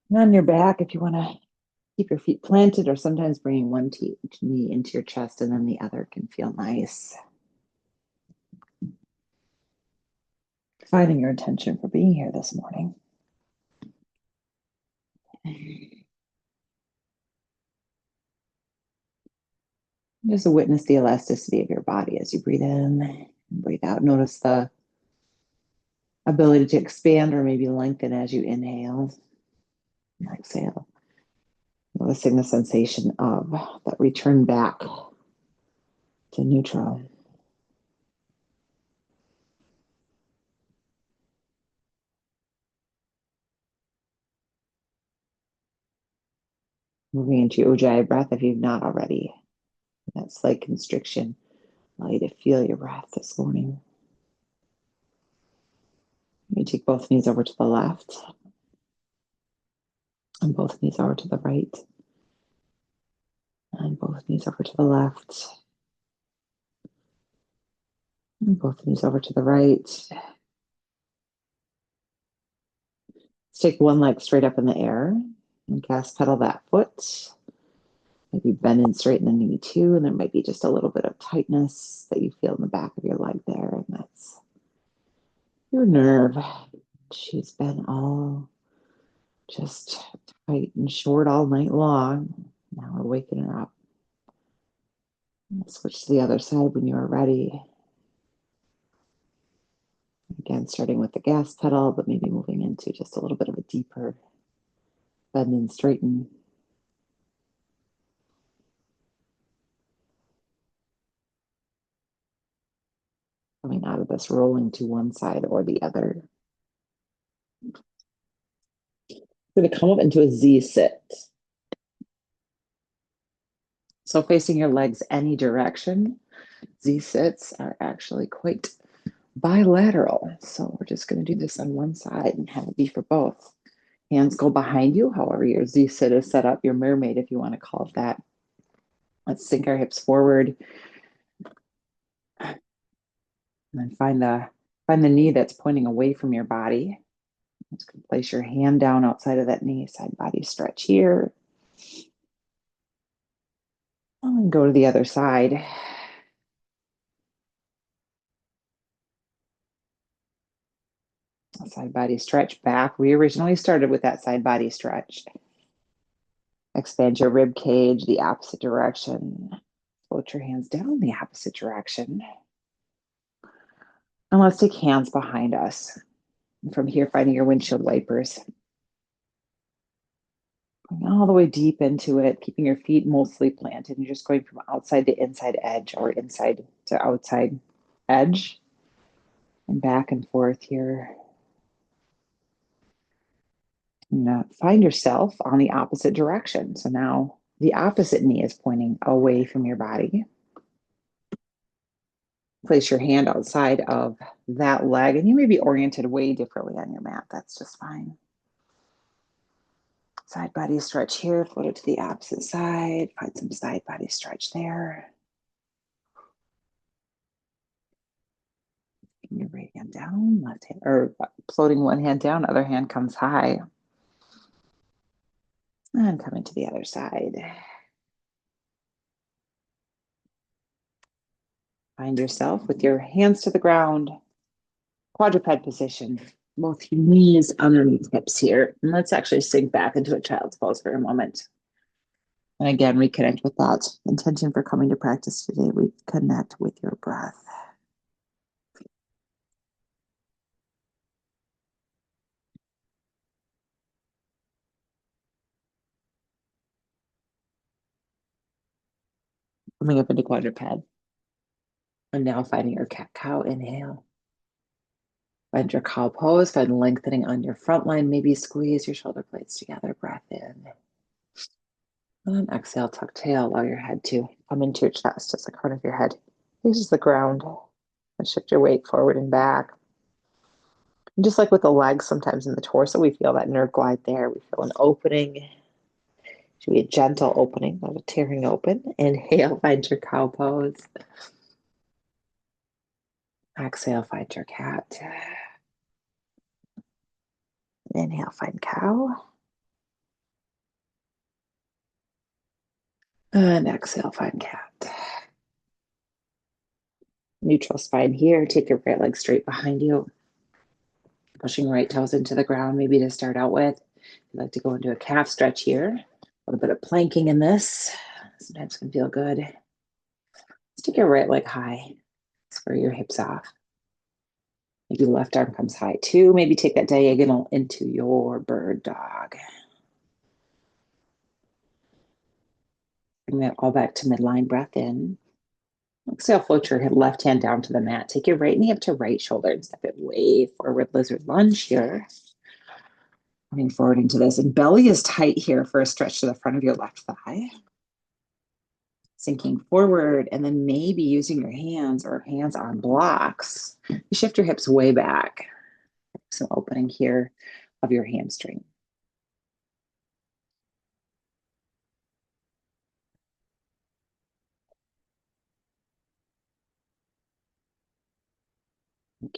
And on your back, if you want to keep your feet planted, or sometimes bringing one knee into your chest and then the other can feel nice. Finding your intention for being here this morning. Just witness the elasticity of your body as you breathe in and breathe out. Notice the ability to expand or maybe lengthen as you inhale and exhale. Noticing the sensation of that return back to neutral. Moving into your Ujjayi breath if you've not already. That slight constriction. Allow you to feel your breath this morning. You take both knees over to the left and both knees over to the right and both knees over to the left and both knees over to the right. Let's take one leg straight up in the air and gas pedal that foot. Maybe bend and straighten the knee too, and there might be just a little bit of tightness that you feel in the back of your leg there, and that's your nerve. She's been all just tight and short all night long. Now we're waking her up. Switch to the other side when you are ready. Again, starting with the gas pedal, but maybe moving into just a little bit of a deeper bend and straighten. Coming out of this, rolling to one side or the other. We're going to come up into a Z sit. So facing your legs any direction. Z sits are actually quite bilateral. So we're just going to do this on one side and have it be for both. Hands go behind you, however your Z sit is set up, your mermaid, if you want to call it that. Let's sink our hips forward. And then find the knee that's pointing away from your body. Just place your hand down outside of that knee, side body stretch here. And go to the other side. Side body stretch back. We originally started with that side body stretch. Expand your rib cage the opposite direction. Float your hands down the opposite direction. And let's take hands behind us. And from here, finding your windshield wipers. Going all the way deep into it, keeping your feet mostly planted. You're just going from outside to inside edge or inside to outside edge. And back and forth here. And find yourself on the opposite direction. So now the opposite knee is pointing away from your body. Place your hand outside of that leg, and you may be oriented way differently on your mat. That's just fine. Side body stretch here, float it to the opposite side. Find some side body stretch there. Your right hand down, left hand, or floating one hand down, other hand comes high. And coming to the other side. Find yourself with your hands to the ground, quadruped position, both knees underneath hips here. And let's actually sink back into a child's pose for a moment. And again, reconnect with that intention for coming to practice today. Reconnect with your breath. Coming up into quadruped. And now finding your cat-cow. Inhale. Find your cow pose. Find lengthening on your front line. Maybe squeeze your shoulder blades together. Breath in. And then exhale, tuck tail. Allow your head to come into your chest as the crown of your head faces the ground. And shift your weight forward and back. And just like with the legs, sometimes in the torso, we feel that nerve glide there. We feel an opening. Should be a gentle opening, not a tearing open. Inhale, find your cow pose. Exhale, find your cat. Inhale, find cow. And exhale, find cat. Neutral spine here. Take your right leg straight behind you. Pushing right toes into the ground, maybe to start out with. You'd like to go into a calf stretch here. A little bit of planking in this. Sometimes can feel good. Let's take your right leg high. Square your hips off. Maybe the left arm comes high too. Maybe take that diagonal into your bird dog. Bring that all back to midline. Breath in. Exhale, float your left hand down to the mat. Take your right knee up to right shoulder and step it way forward. Lizard lunge here. Coming forward into this. And belly is tight here for a stretch to the front of your left thigh. Sinking forward, and then maybe using your hands or hands on blocks. You shift your hips way back. Some opening here of your hamstring.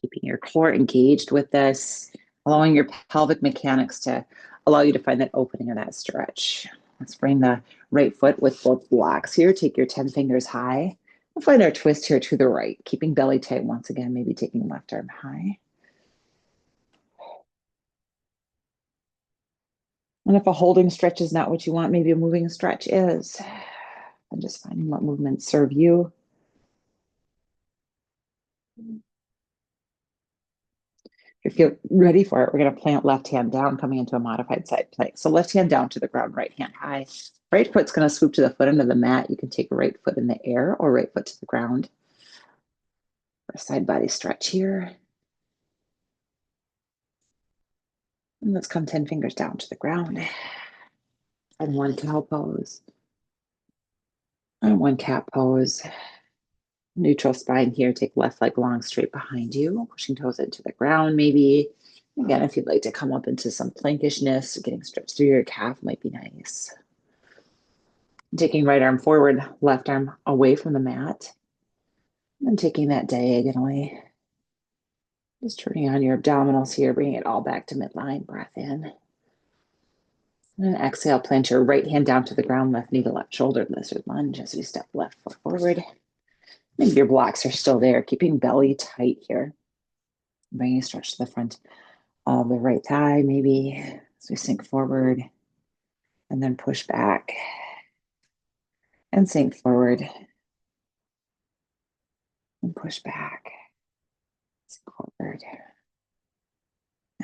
Keeping your core engaged with this, allowing your pelvic mechanics to allow you to find that opening of that stretch. Let's bring the right foot with both blocks here. Take your 10 fingers high. We'll find our twist here to the right, keeping belly tight once again, maybe taking left arm high. And if a holding stretch is not what you want, maybe a moving stretch is. And just finding what movements serve you. If you're ready for it, we're going to plant left hand down, coming into a modified side plank. So left hand down to the ground, right hand high. Right foot's going to swoop to the foot under the mat. You can take a right foot in the air or right foot to the ground. For a side body stretch here. And let's come 10 fingers down to the ground. And one cow pose. And one cat pose. Neutral spine here. Take left leg long, straight behind you. Pushing toes into the ground, maybe. Again, if you'd like to come up into some plankishness, getting stretched through your calf might be nice. Taking right arm forward, left arm away from the mat. And taking that diagonally. Just turning on your abdominals here, bringing it all back to midline. Breath in. And exhale, plant your right hand down to the ground, left knee to left shoulder, lizard lunge as we step left foot forward. Maybe your blocks are still there, keeping belly tight here. Bringing a stretch to the front of the right thigh, maybe as we sink forward and then push back and sink forward and push back, sink forward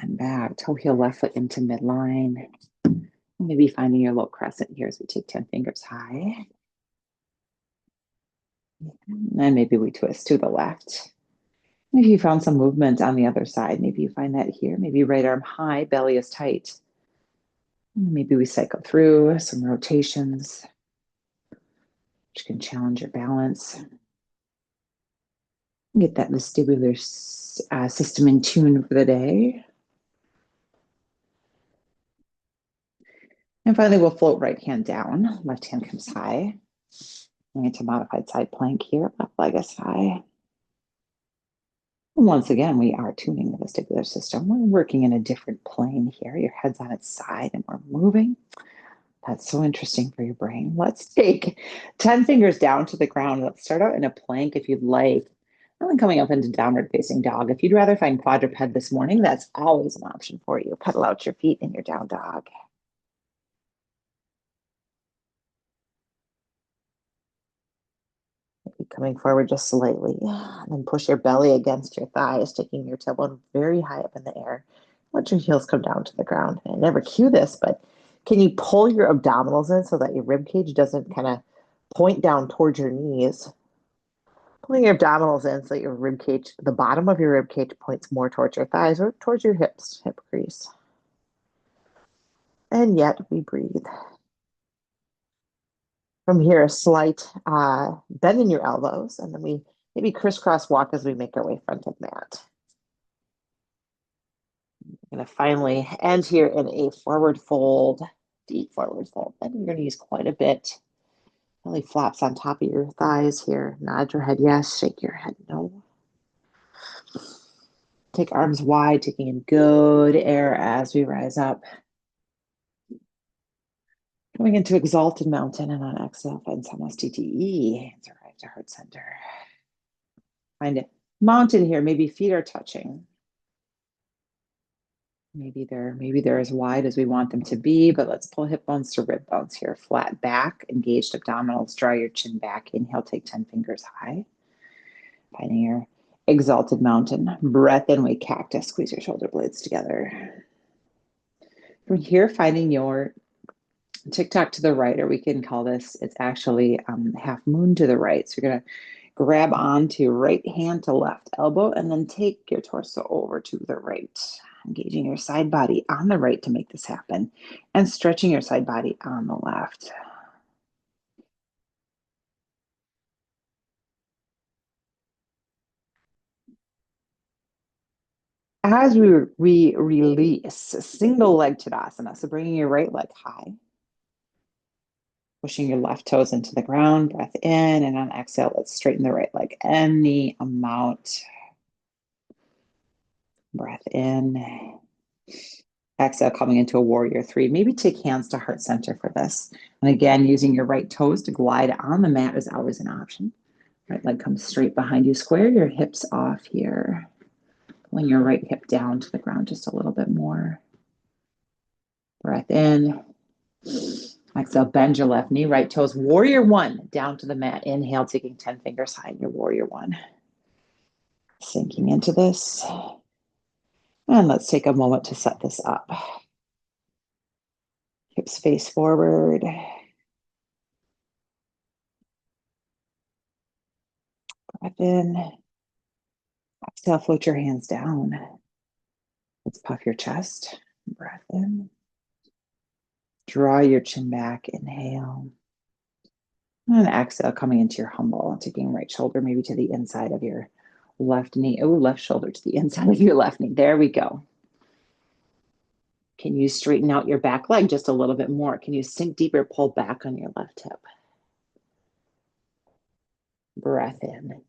and back. Toe heel left foot into midline. Maybe finding your low crescent here as we take 10 fingers high. And maybe we twist to the left. Maybe you found some movement on the other side. Maybe you find that here. Maybe right arm high, belly is tight. Maybe we cycle through some rotations, which can challenge your balance. Get that vestibular system in tune for the day. And finally, we'll float right hand down. Left hand comes high. Bring it to modified side plank here. Left leg is high. And once again, we are tuning the vestibular system. We're working in a different plane here. Your head's on its side and we're moving. That's so interesting for your brain. Let's take 10 fingers down to the ground. Let's start out in a plank if you'd like. And then coming up into downward facing dog. If you'd rather find quadruped this morning, that's always an option for you. Pedal out your feet in your down dog. Maybe coming forward just slightly. And then push your belly against your thighs, taking your tailbone very high up in the air. Let your heels come down to the ground. And I never cue this, but can you pull your abdominals in so that your rib cage doesn't kind of point down towards your knees? Pulling your abdominals in so that your rib cage, the bottom of your rib cage points more towards your thighs or towards your hips, hip crease. And yet we breathe. From here, a slight bend in your elbows, and then we maybe crisscross walk as we make our way front of mat. We're going to finally end here in a forward fold, deep forward fold. Bend your knees quite a bit. Belly flaps on top of your thighs here. Nod your head yes, shake your head no. Take arms wide, taking in good air as we rise up. Coming into Exalted Mountain, and on exhale, find Samastiti. Hands arrive to heart center. Find a mountain here. Maybe feet are touching. Maybe they're as wide as we want them to be, but let's pull hip bones to rib bones here. Flat back, engaged abdominals, draw your chin back. Inhale, take 10 fingers high. Finding your Exalted Mountain. Breath in, we cactus. Squeeze your shoulder blades together. From here, finding your TikTok to the right, or we can call this, it's actually half moon to the right. So you're going to grab onto right hand to left elbow and then take your torso over to the right, engaging your side body on the right to make this happen and stretching your side body on the left. As we release, single leg Tadasana, so bringing your right leg high, pushing your left toes into the ground, breath in, and on exhale, let's straighten the right leg any amount. Breath in. Exhale, coming into a warrior three. Maybe take hands to heart center for this. And again, using your right toes to glide on the mat is always an option. Right leg comes straight behind you. Square your hips off here. Pulling your right hip down to the ground just a little bit more. Breath in. Exhale, bend your left knee, right toes. Warrior one, down to the mat. Inhale, taking 10 fingers high in your warrior one. Sinking into this. And let's take a moment to set this up. Hips face forward. Breath in. Exhale, float your hands down. Let's puff your chest. Breath in. Draw your chin back. Inhale. And exhale, coming into your humble, taking right shoulder maybe to the inside of your left knee. Oh, left shoulder to the inside of your left knee. There we go. Can you straighten out your back leg just a little bit more? Can you sink deeper, pull back on your left hip? Breath in.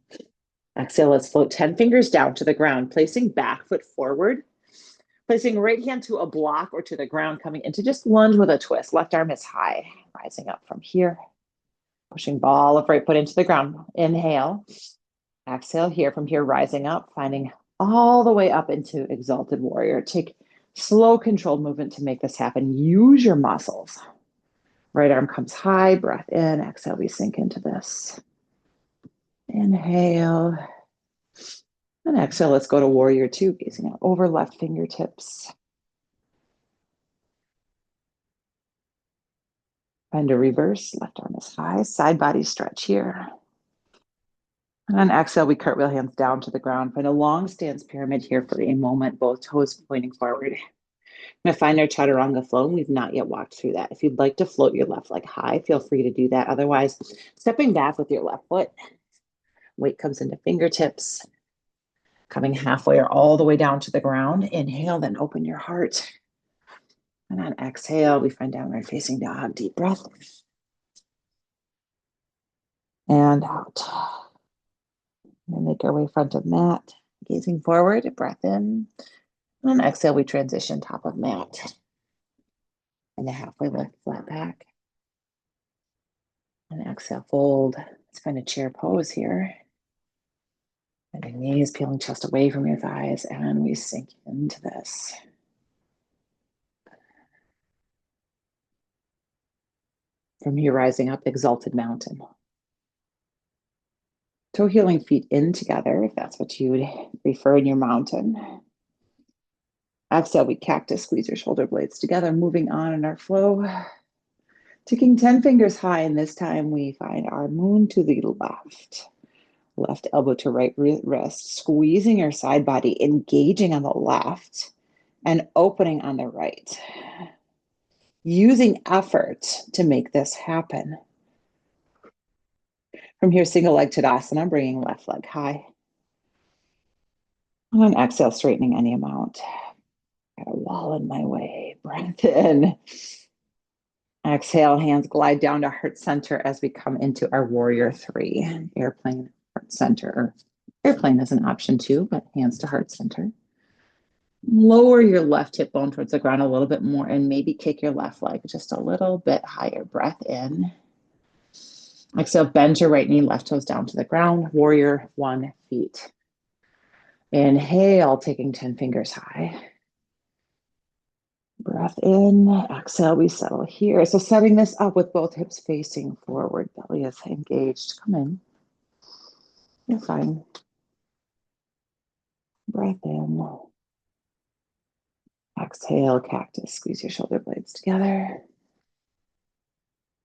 Exhale, let's float 10 fingers down to the ground, placing back foot forward, placing right hand to a block or to the ground, coming into just lunge with a twist. Left arm is high, rising up from here, pushing ball of right foot into the ground. Inhale. Exhale here. From here, rising up, finding all the way up into Exalted Warrior. Take slow, controlled movement to make this happen. Use your muscles. Right arm comes high, breath in. Exhale, we sink into this. Inhale. And exhale, let's go to Warrior Two, gazing out over left fingertips. Find a reverse, left arm is high, side body stretch here. And on exhale, we cartwheel hands down to the ground. Find a long stance pyramid here for a moment, both toes pointing forward. I'm gonna find our chaturanga flow, and we've not yet walked through that. If you'd like to float your left leg high, feel free to do that. Otherwise, stepping back with your left foot, weight comes into fingertips, coming halfway or all the way down to the ground. Inhale, then open your heart. And on exhale, we find downward facing dog. Deep breath. And out. And make our way front of mat, gazing forward, breath in. And exhale, we transition top of mat. And a halfway lift, flat back. And exhale, fold. Let's find a chair pose here. Bending knees, peeling chest away from your thighs, and we sink into this. From here, rising up, Exalted Mountain. Toe healing feet in together, if that's what you would prefer in your mountain. Exhale, we cactus, squeeze your shoulder blades together, moving on in our flow. Taking 10 fingers high, and this time we find our moon to the left. Left elbow to right wrist, squeezing your side body, engaging on the left and opening on the right. Using effort to make this happen. From here, single leg Tadasana, bringing left leg high. And on exhale, straightening any amount. Got a wall in my way. Breath in. Exhale, hands glide down to heart center as we come into our warrior three. Airplane, heart center. Airplane is an option too, but hands to heart center. Lower your left hip bone towards the ground a little bit more and maybe kick your left leg just a little bit higher. Breath in. Exhale, bend your right knee, left toes down to the ground. Warrior one, feet. Inhale, taking 10 fingers high. Breath in, exhale, we settle here. So setting this up with both hips facing forward, belly is engaged. Come in. You're fine. Breath in. Exhale, cactus. Squeeze your shoulder blades together.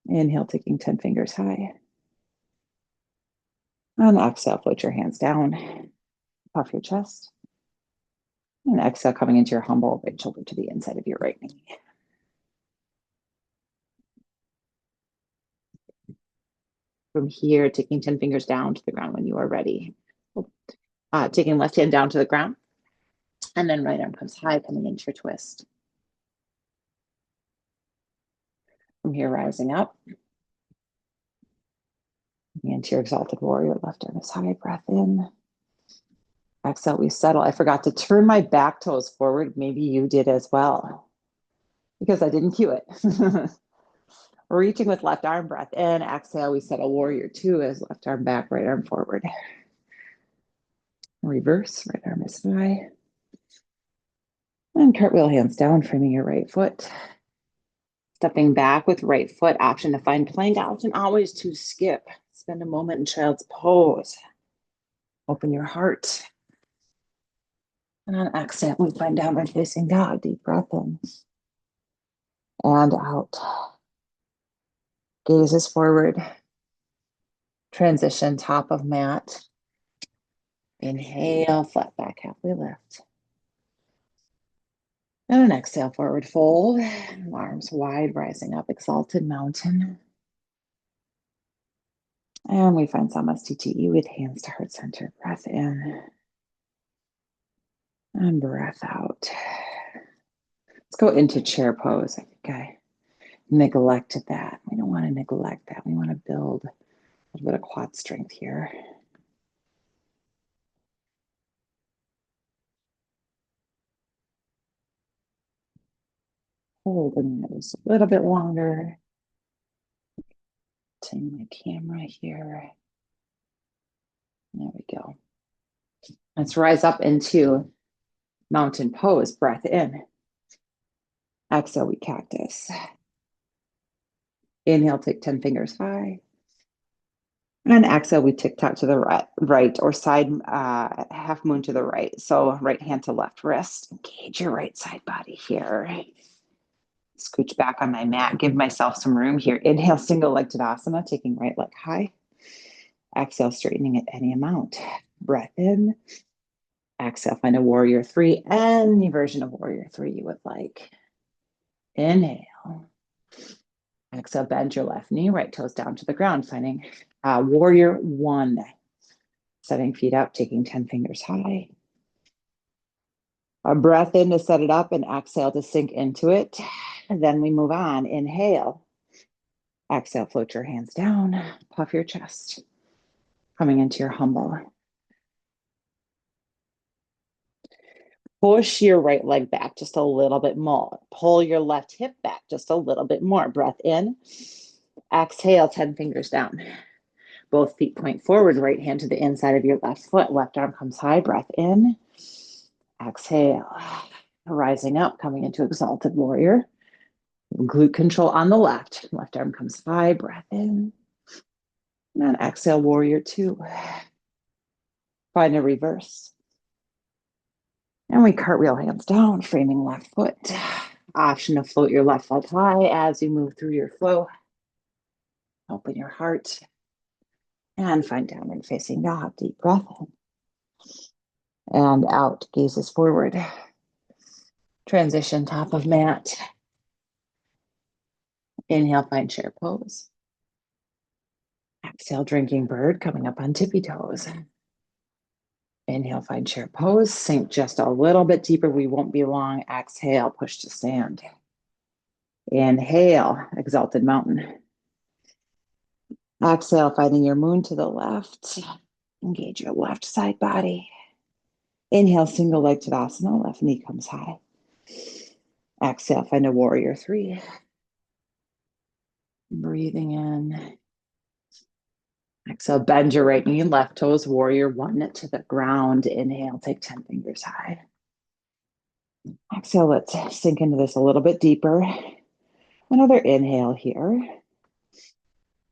Inhale, taking 10 fingers high. And exhale, float your hands down. Puff your chest. And exhale, coming into your humble, right shoulder to the inside of your right knee. From here, taking 10 fingers down to the ground when you are ready. Taking left hand down to the ground. And then right arm comes high, coming into your twist. From here, rising up. Into your exalted warrior, left arm is high, breath in. Exhale, we settle. I forgot to turn my back toes forward. Maybe you did as well, because I didn't cue it. Reaching with left arm, breath in. Exhale, we settle warrior two as left arm back, right arm forward. Reverse, right arm is high. And cartwheel, hands down, framing your right foot. Stepping back with right foot, option to find plank, option always to skip. Spend a moment in child's pose. Open your heart. And on exhale, we find downward facing dog. Deep breath in. And out. Gazes forward. Transition, top of mat. Inhale, flat back, halfway lift. And an exhale, forward fold. Arms wide, rising up, exalted mountain. And we find Samastiti with hands to heart center. Breath in. And breath out. Let's go into chair pose. I think I neglected that. We don't want to neglect that. We want to build a little bit of quad strength here. Holding those a little bit longer. Turn my camera here. There we go. Let's rise up into mountain pose. Breath in. Exhale, we cactus. Inhale, take 10 fingers high. And exhale, we tick-tock to the right or side half moon to the right. So right hand to left wrist. Engage your right side body here. Scooch back on my mat. Give myself some room here. Inhale, single leg Tadasana, taking right leg high. Exhale, straightening at any amount. Breath in. Exhale, find a warrior three, any version of warrior three you would like. Inhale. Exhale, bend your left knee, right toes down to the ground, finding warrior one. Setting feet up, taking 10 fingers high. A breath in to set it up and exhale to sink into it. And then we move on. Inhale. Exhale, float your hands down, puff your chest. Coming into your humble. Push your right leg back just a little bit more. Pull your left hip back just a little bit more. Breath in. Exhale, 10 fingers down. Both feet point forward, right hand to the inside of your left foot. Left arm comes high. Breath in. Exhale. Rising up, coming into exalted warrior. Glute control on the left. Left arm comes high. Breath in. And then exhale, warrior two. Find a reverse. And we cartwheel hands down, framing left foot. Option to float your left leg high as you move through your flow. Open your heart. And find downward facing dog. Deep breath in. And out, gazes forward. Transition, top of mat. Inhale, find chair pose. Exhale, drinking bird, coming up on tippy toes. Inhale, find chair pose. Sink just a little bit deeper. We won't be long. Exhale, push to stand. Inhale, exalted mountain. Exhale, finding your moon to the left. Engage your left side body. Inhale, single leg Tadasana, left knee comes high. Exhale, find a warrior three. Breathing in. Exhale, bend your right knee, left toes, warrior one to the ground. Inhale, take 10 fingers high. Exhale, let's sink into this a little bit deeper. Another inhale here.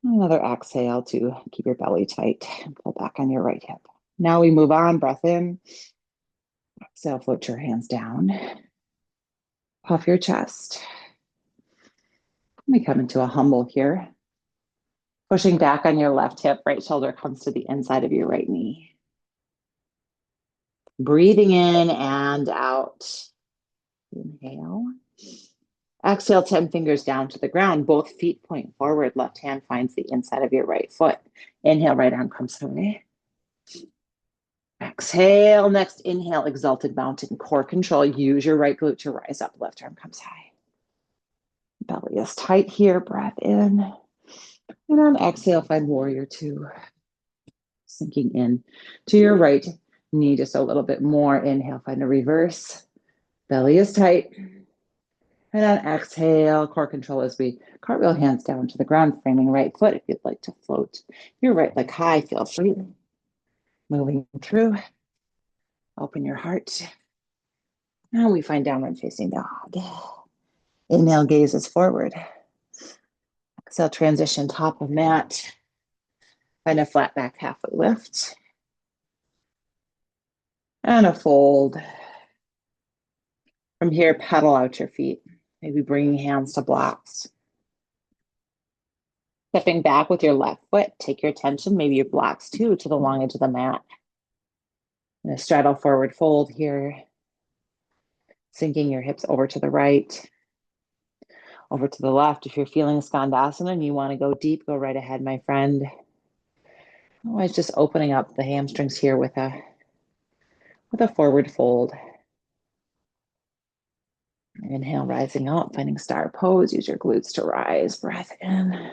Another exhale to keep your belly tight and pull back on your right hip. Now we move on, breath in. Exhale, float your hands down. Puff your chest. We come into a humble here. Pushing back on your left hip, right shoulder comes to the inside of your right knee. Breathing in and out. Inhale. Exhale, 10 fingers down to the ground. Both feet point forward. Left hand finds the inside of your right foot. Inhale, right arm comes away. Exhale, next inhale, exalted mountain, core control. Use your right glute to rise up. Left arm comes high. Belly is tight here. Breath in. And on exhale, find warrior two. Sinking in to your right knee just a little bit more. Inhale, find a reverse. Belly is tight. And on exhale, core control as we cartwheel hands down to the ground, framing right foot. If you'd like to float your right leg high, feel free. Moving through. Open your heart. Now we find downward facing dog. Inhale, gazes forward. Exhale, transition top of mat. Find a flat back halfway lift. And a fold. From here, pedal out your feet. Maybe bringing hands to blocks. Stepping back with your left foot, take your attention, maybe your blocks too, to the long edge of the mat. And a straddle forward fold here. Sinking your hips over to the right, over to the left. If you're feeling Skandasana and you want to go deep, go right ahead, my friend. Otherwise, just opening up the hamstrings here with a forward fold. Inhale, rising up, finding star pose. Use your glutes to rise. Breath in.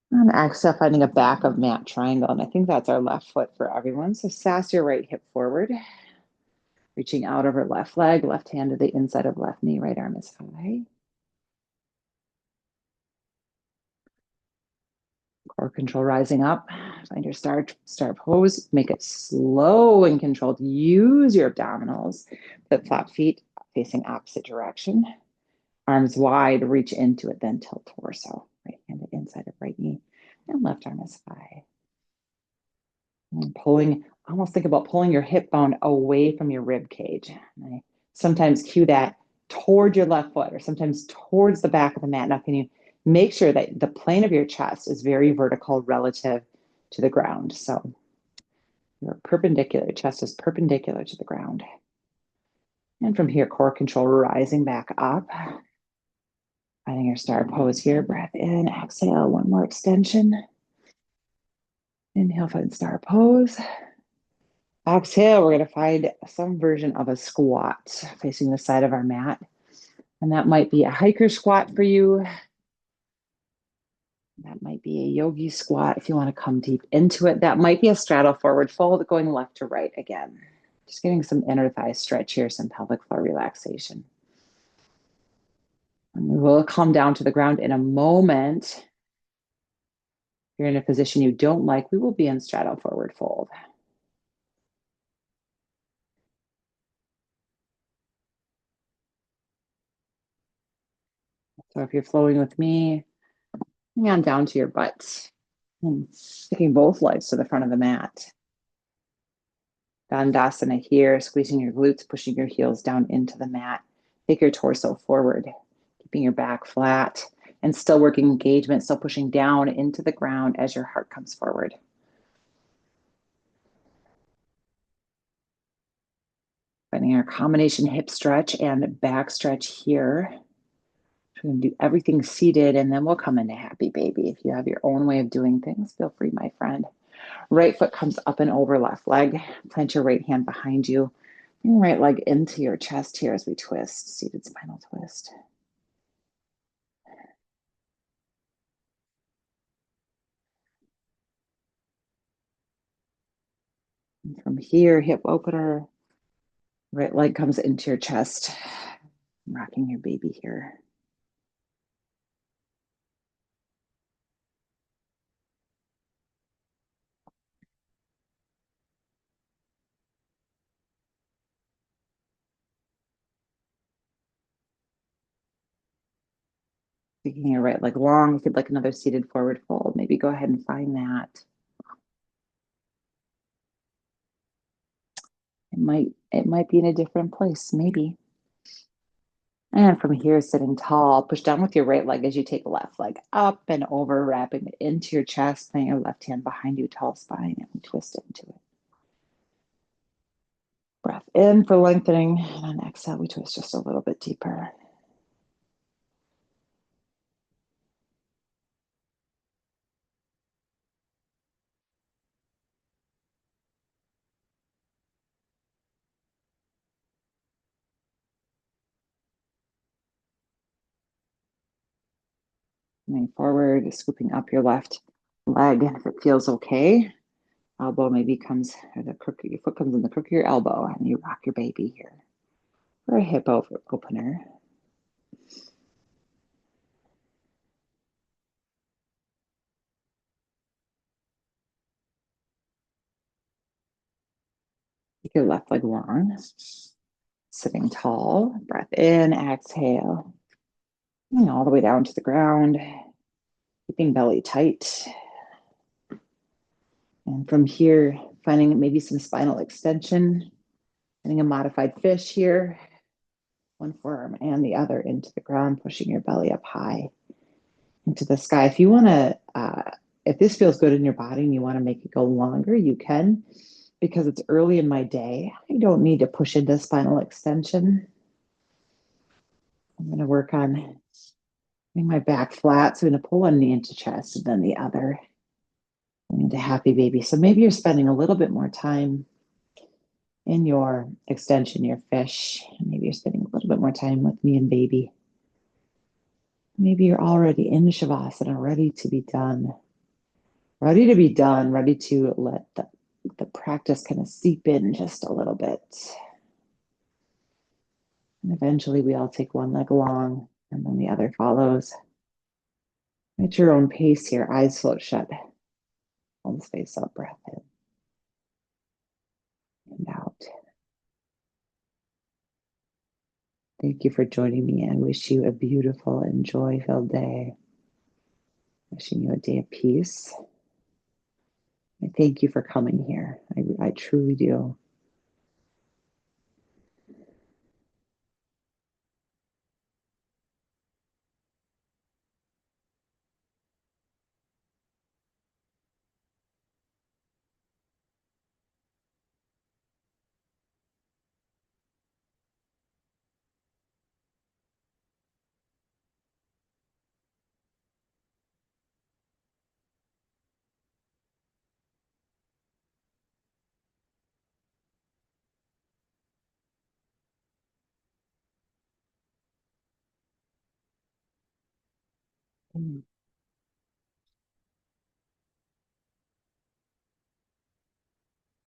And exhale, finding a back of mat triangle. And I think that's our left foot for everyone. So sass your right hip forward. Reaching out over left leg, left hand to the inside of left knee, right arm is high. Core control rising up. Find your star pose. Make it slow and controlled. Use your abdominals. Flip-flop feet facing opposite direction. Arms wide, reach into it, then tilt torso. Right hand to inside of right knee. And left arm is high. And pulling, almost think about pulling your hip bone away from your rib cage. And I sometimes cue that toward your left foot or sometimes towards the back of the mat. Now, can you make sure that the plane of your chest is very vertical relative to the ground? So your perpendicular, chest is perpendicular to the ground. And from here, core control rising back up. Finding your star pose here. Breath in, exhale, one more extension. Inhale, find star pose. Exhale, we're going to find some version of a squat facing the side of our mat. And that might be a hiker squat for you. That might be a yogi squat if you want to come deep into it. That might be a straddle forward fold going left to right again. Just getting some inner thigh stretch here, some pelvic floor relaxation. And we will come down to the ground in a moment. If you're in a position you don't like, we will be in straddle forward fold. So if you're flowing with me, hang on down to your butt and sticking both legs to the front of the mat. Dandasana here, squeezing your glutes, pushing your heels down into the mat. Take your torso forward, keeping your back flat and still working engagement, still pushing down into the ground as your heart comes forward. Finding our combination hip stretch and back stretch here. We're going to do everything seated and then we'll come into happy baby. If you have your own way of doing things, feel free, my friend. Right foot comes up and over left leg. Plant your right hand behind you. Bring right leg into your chest here as we twist, seated spinal twist. And from here, hip opener, right leg comes into your chest, rocking your baby here. Taking your right leg long, if you'd like another seated forward fold, maybe go ahead and find that. It might be in a different place, maybe. And from here, sitting tall, push down with your right leg as you take the left leg up and over, wrapping it into your chest, playing your left hand behind you, tall spine, and we twist into it. Breath in for lengthening, and on exhale, we twist just a little bit deeper. Coming forward, scooping up your left leg, and if it feels okay, elbow maybe comes, or the crook of your foot comes in the crook of your elbow, and you rock your baby here. Or a hip opener. Take your left leg long, sitting tall, breath in, exhale, and all the way down to the ground, keeping belly tight. And from here, finding maybe some spinal extension, getting a modified fish here, one forearm and the other into the ground, pushing your belly up high into the sky. If you want to, if this feels good in your body and you want to make it go longer, you can. Because it's early in my day, I don't need to push into spinal extension. I'm going to work on getting my back flat. So I'm going to pull one knee into chest and then the other into happy baby. So maybe you're spending a little bit more time in your extension, your fish. Maybe you're spending a little bit more time with me and baby. Maybe you're already in Shavasana, ready to be done. Ready to be done, ready to let the practice kind of seep in just a little bit. And eventually we all take one leg long and then the other follows. At your own pace here, eyes float shut. Palms face up, breath in and out. Thank you for joining me. I wish you a beautiful and joy-filled day. Wishing you a day of peace. I thank you for coming here. I truly do.